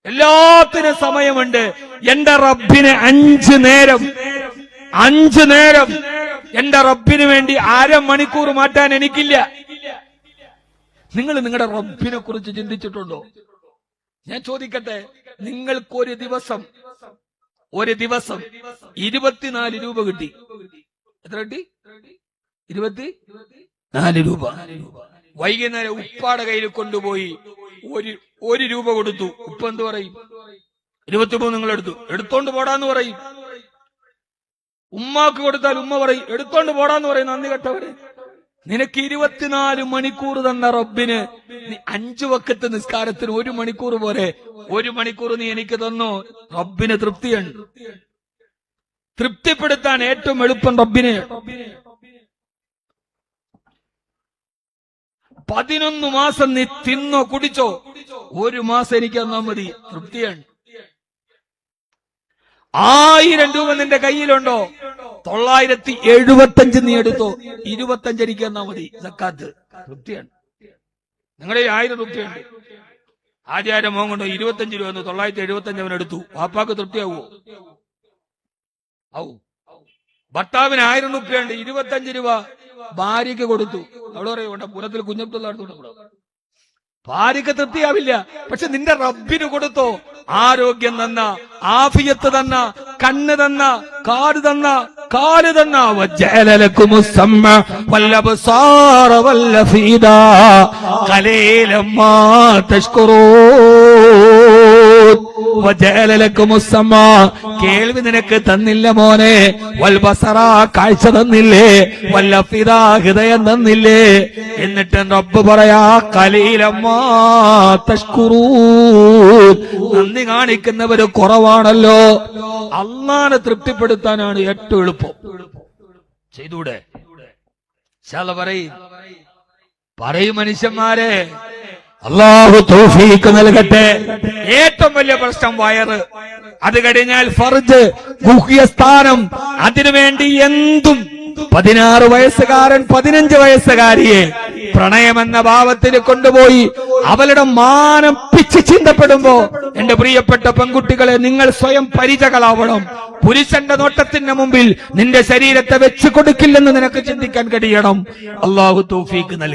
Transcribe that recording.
എല്ലാത്തിനും സമയമുണ്ട്. എന്റെ റബ്ബിന് 5 നേരം എന്റെ റബ്ബിന് വേണ്ടി അരമണിക്കൂർ മാറ്റാൻ എനിക്കില്ല. നിങ്ങൾ നിങ്ങളുടെ റബ്ബിനെ കുറിച്ച് ചിന്തിച്ചിട്ടുണ്ടോ? ഞാൻ ചോദിക്കട്ടെ, നിങ്ങൾക്ക് ഒരു ദിവസം 24 രൂപ കിട്ടി. എത്ര കിട്ടി? 24 രൂപ. വൈകുന്നേരം ഉപ്പാടെ കയ്യിൽ കൊണ്ടുപോയി 1 രൂപ കൊടുത്തു. ഉപ്പ എന്ത് പറയും? 23 നിങ്ങൾ എടുത്തോണ്ട് പോടാന്ന് പറയും. ഉമ്മാക്ക് കൊടുത്താൽ ഉമ്മ പറയും എടുത്തോണ്ട് പോടാന്ന് പറയും. നന്ദി കെട്ടവരെ, നിനക്ക് 24 മണിക്കൂർ തന്ന റബ്ബിന് 5 വക്കത്ത് നിസ്കാരത്തിന് 1 മണിക്കൂർ പോരെ? 1 മണിക്കൂർ നീ എനിക്ക് തന്നോ? റബ്ബിന് തൃപ്തിയുണ്ട്. തൃപ്തിപ്പെടുത്താൻ ഏറ്റവും എളുപ്പം റബ്ബിനെ. 11 മാസം നീ തിന്നോ കുടിച്ചോ, 1 മാസം എനിക്ക് തന്നാ മതി, തൃപ്തിയാണ്. 1000 രൂപ നിന്റെ കയ്യിലുണ്ടോ? 975 നീ എടുത്തോ, 25 എനിക്ക് തന്നാ മതി, സക്കാത്ത്, തൃപ്തിയാണ്. നിങ്ങളുടെ 1000 രൂപയുണ്ട്, ആചാരം മോൻ കൊണ്ടോ 25 രൂപ 975 അവൻ എടുത്തു, വാപ്പാക്ക് തൃപ്തിയാവോ? ആവൂ. ഭർത്താവിന് 1000 രൂപയുണ്ട്, 25 രൂപ ഭാര്യക്ക് കൊടുത്തു. അവിടെ പറയുക പുറത്തിൽ കുഞ്ഞബ്ദുള്ള നടത്തുകൊണ്ട് ഭാര്യക്ക് തൃപ്തിയാവില്ല. പക്ഷെ നിന്റെ റബ്ബിന് കൊടുത്തോ? ആരോഗ്യം തന്ന, ആഫിയത്ത് തന്ന, കണ്ണ് തന്ന, കാല് തന്ന, വജ്ജഅലലകുമുസ്സമഅ വല്ലബ്സാറ വല്ലഫീദാ ഖലീലൻ മാ തശ്കുറൂൻ. വജ്ജഅലലകുമുസ്സമഅ, കേൾവി നിനക്ക് തന്നില്ല മോനെ, വൽബസറ, കാഴ്ച തന്നില്ലേ, വല്ലഫീദാ, ഹൃദയം തന്നില്ലേ. എന്നിട്ട് റബ്ബ് പറയാ ഖലീലൻ മാ തശ്കുറൂൻ, നന്ദി കാണിക്കുന്നവര് കുറവാണല്ലോ. അല്ലാഹനെ തൃപ്തിപ്പെടുത്താനാണ് ഏറ്റവും എളുപ്പം. ചെയ്തൂടെ? പറയും മനുഷ്യന്മാരെ, അല്ലാഹു തൗഫീഖ് നൽകട്ടെ. ഏറ്റവും വലിയ പ്രശ്നം വയറ്, അത് കഴിഞ്ഞാൽ ഫർജ്, ഗുഹ്യസ്ഥാനം. അതിനുവേണ്ടി എന്തും. 16 വയസ്സുകാരൻ 15 വയസ്സുകാരിയെ പ്രണയമെന്ന ഭാവത്തിൽ കൊണ്ടുപോയി അവളുടെ മാനം പിച്ച് ചിന്തപ്പെടുമ്പോ, എന്റെ പ്രിയപ്പെട്ട പെൺകുട്ടികളെ, നിങ്ങൾ സ്വയം പരിചകളാവണം. പുരുഷന്റെ നോട്ടത്തിന്റെ മുമ്പിൽ നിന്റെ ശരീരത്തെ വെച്ചു കൊടുക്കില്ലെന്ന് നിനക്ക് ചിന്തിക്കാൻ കഴിയണം. അല്ലാഹു തൗഫീഖ് നൽകട്ടെ.